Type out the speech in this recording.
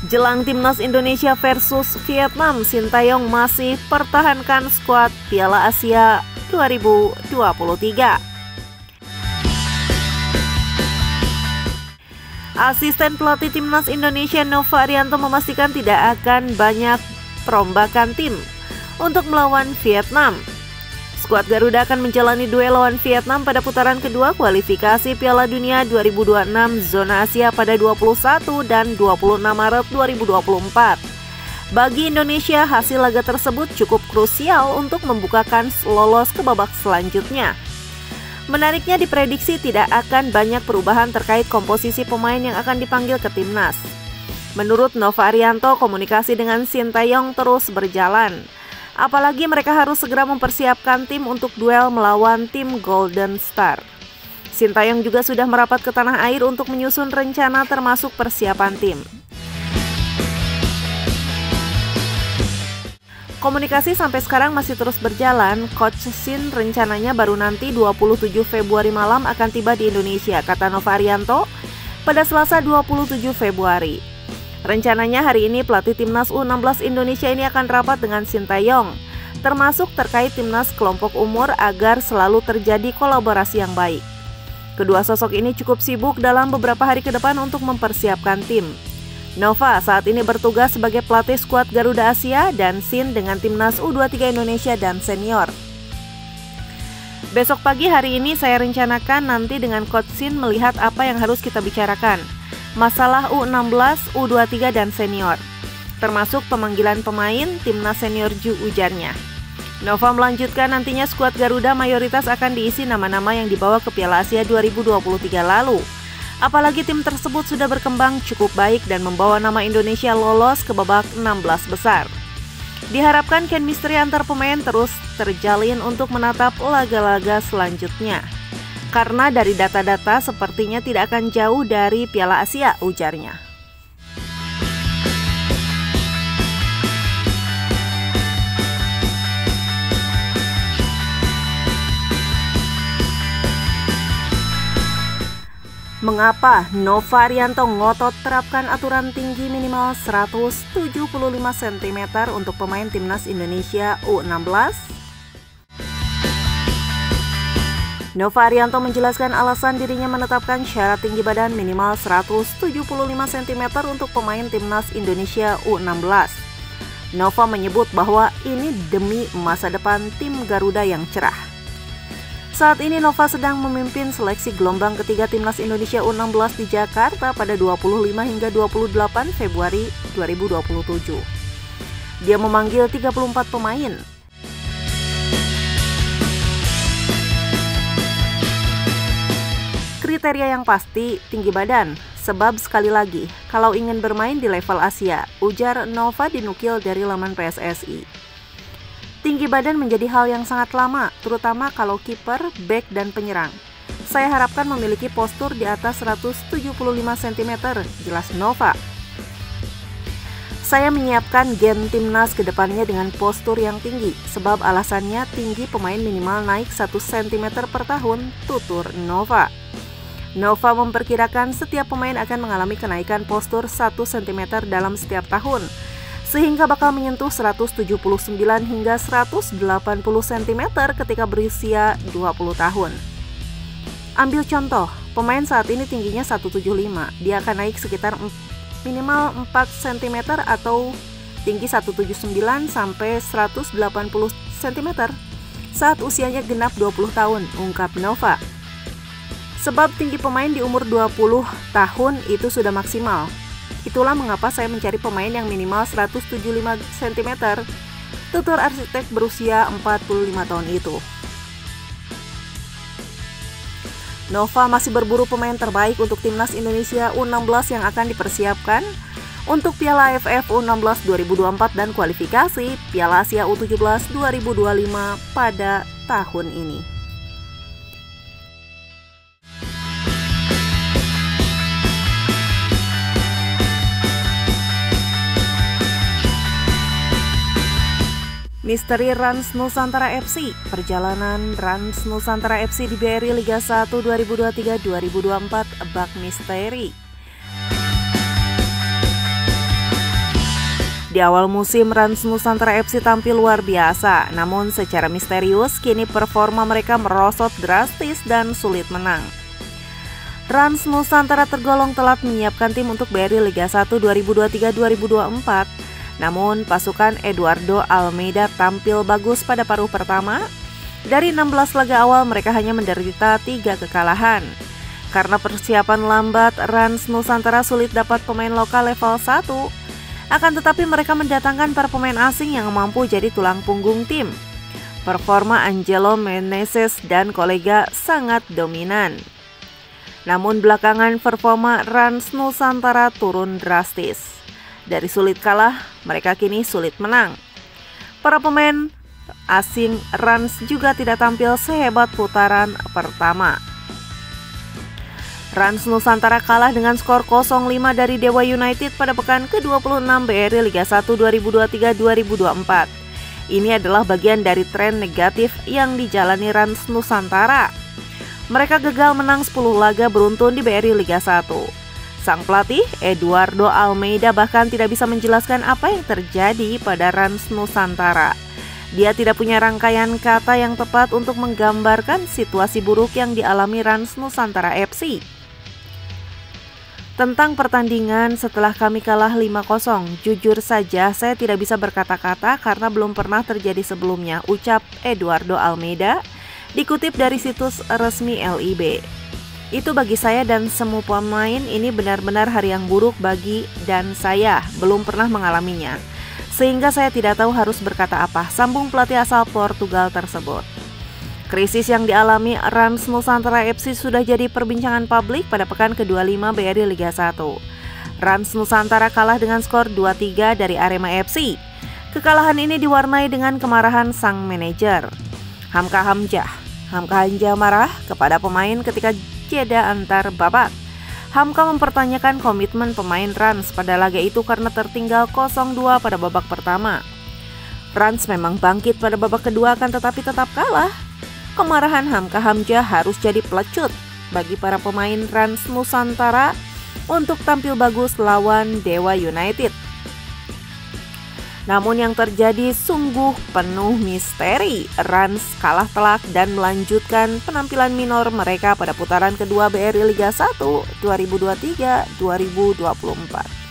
Jelang Timnas Indonesia versus Vietnam, Sintayong masih pertahankan skuad Piala Asia 2023. Asisten pelatih Timnas Indonesia Nova Arianto memastikan tidak akan banyak perombakan tim untuk melawan Vietnam. Skuad Garuda akan menjalani duel lawan Vietnam pada putaran kedua kualifikasi Piala Dunia 2026 zona Asia pada 21 dan 26 Maret 2024. Bagi Indonesia, hasil laga tersebut cukup krusial untuk membukakan lolos ke babak selanjutnya. Menariknya, diprediksi tidak akan banyak perubahan terkait komposisi pemain yang akan dipanggil ke timnas. Menurut Nova Arianto, komunikasi dengan Sintayong terus berjalan. Apalagi mereka harus segera mempersiapkan tim untuk duel melawan tim Golden Star. Sintayong juga sudah merapat ke tanah air untuk menyusun rencana termasuk persiapan tim. Komunikasi sampai sekarang masih terus berjalan. Coach Sin rencananya baru nanti 27 Februari malam akan tiba di Indonesia, kata Nova Arianto pada Selasa 27 Februari. Rencananya hari ini pelatih Timnas U16 Indonesia ini akan rapat dengan Sintayong, termasuk terkait timnas kelompok umur agar selalu terjadi kolaborasi yang baik. Kedua sosok ini cukup sibuk dalam beberapa hari ke depan untuk mempersiapkan tim. Nova saat ini bertugas sebagai pelatih skuad Garuda Asia dan Sin dengan timnas U23 Indonesia dan senior. Besok pagi hari ini saya rencanakan nanti dengan Coach Sin melihat apa yang harus kita bicarakan. Masalah U16, U23 dan senior, termasuk pemanggilan pemain timnas senior ujarnya. Nova melanjutkan nantinya skuad Garuda mayoritas akan diisi nama-nama yang dibawa ke Piala Asia 2023 lalu. Apalagi tim tersebut sudah berkembang cukup baik dan membawa nama Indonesia lolos ke babak 16 besar. Diharapkan chemistry antar pemain terus terjalin untuk menatap laga-laga selanjutnya. Karena dari data-data sepertinya tidak akan jauh dari Piala Asia, ujarnya. Mengapa Nova Arianto ngotot terapkan aturan tinggi minimal 175 cm untuk pemain Timnas Indonesia U16? Nova Arianto menjelaskan alasan dirinya menetapkan syarat tinggi badan minimal 175 cm untuk pemain Timnas Indonesia U16. Nova menyebut bahwa ini demi masa depan tim Garuda yang cerah. Saat ini Nova sedang memimpin seleksi gelombang ketiga Timnas Indonesia U16 di Jakarta pada 25 hingga 28 Februari 2027. Dia memanggil 34 pemain. Kriteria yang pasti tinggi badan, sebab sekali lagi kalau ingin bermain di level Asia, ujar Nova dinukil dari laman PSSI. Tinggi badan menjadi hal yang sangat lama, terutama kalau kiper, bek, dan penyerang. Saya harapkan memiliki postur di atas 175 cm, jelas Nova. Saya menyiapkan gen timnas ke depannya dengan postur yang tinggi, sebab alasannya tinggi pemain minimal naik 1 cm per tahun, tutur Nova. Nova memperkirakan setiap pemain akan mengalami kenaikan postur 1 cm dalam setiap tahun, sehingga bakal menyentuh 179 hingga 180 cm ketika berusia 20 tahun. Ambil contoh, pemain saat ini tingginya 175, dia akan naik sekitar minimal 4 cm atau tinggi 179 sampai 180 cm saat usianya genap 20 tahun, ungkap Nova. Sebab tinggi pemain di umur 20 tahun itu sudah maksimal. Itulah mengapa saya mencari pemain yang minimal 175 cm, tutur arsitek berusia 45 tahun itu. Nova masih berburu pemain terbaik untuk Timnas Indonesia U16 yang akan dipersiapkan untuk Piala AFF U16 2024 dan kualifikasi Piala Asia U17 2025 pada tahun ini. Misteri Rans Nusantara FC. Perjalanan Rans Nusantara FC di BRI Liga 1 2023-2024 bak misteri. Di awal musim, Rans Nusantara FC tampil luar biasa, namun secara misterius kini performa mereka merosot drastis dan sulit menang. Rans Nusantara tergolong telat menyiapkan tim untuk BRI Liga 1 2023-2024, namun pasukan Eduardo Almeida tampil bagus pada paruh pertama. Dari 16 laga awal mereka hanya menderita 3 kekalahan. Karena persiapan lambat, Rans Nusantara sulit dapat pemain lokal level 1. Akan tetapi mereka mendatangkan para pemain asing yang mampu jadi tulang punggung tim. Performa Angelo Meneses dan kolega sangat dominan. Namun belakangan performa Rans Nusantara turun drastis. Dari sulit kalah, mereka kini sulit menang. Para pemain asing Rans juga tidak tampil sehebat putaran pertama. Rans Nusantara kalah dengan skor 0-5 dari Dewa United pada pekan ke-26 BRI Liga 1 2023-2024. Ini adalah bagian dari tren negatif yang dijalani Rans Nusantara. Mereka gagal menang 10 laga beruntun di BRI Liga 1. Sang pelatih, Eduardo Almeida, bahkan tidak bisa menjelaskan apa yang terjadi pada Rans Nusantara. Dia tidak punya rangkaian kata yang tepat untuk menggambarkan situasi buruk yang dialami Rans Nusantara FC. Tentang pertandingan setelah kami kalah 5-0, jujur saja saya tidak bisa berkata-kata karena belum pernah terjadi sebelumnya, ucap Eduardo Almeida, dikutip dari situs resmi LIB. Itu bagi saya dan semua pemain ini benar-benar hari yang buruk bagi dan saya belum pernah mengalaminya. Sehingga saya tidak tahu harus berkata apa, sambung pelatih asal Portugal tersebut. Krisis yang dialami Rans Nusantara FC sudah jadi perbincangan publik pada pekan ke-25 BRI Liga 1. Rans Nusantara kalah dengan skor 2-3 dari Arema FC. Kekalahan ini diwarnai dengan kemarahan sang manajer, Hamka Hamzah. Hamka Hamzah marah kepada pemain ketika jeda antar babak. Hamka mempertanyakan komitmen pemain Rans pada laga itu karena tertinggal 0-2 pada babak pertama. Rans memang bangkit pada babak kedua akan tetapi tetap kalah. Kemarahan Hamka Hamzah harus jadi pelecut bagi para pemain Rans Nusantara untuk tampil bagus lawan Dewa United. Namun yang terjadi sungguh penuh misteri. Rans kalah telak dan melanjutkan penampilan minor mereka pada putaran kedua BRI Liga 1 2023-2024.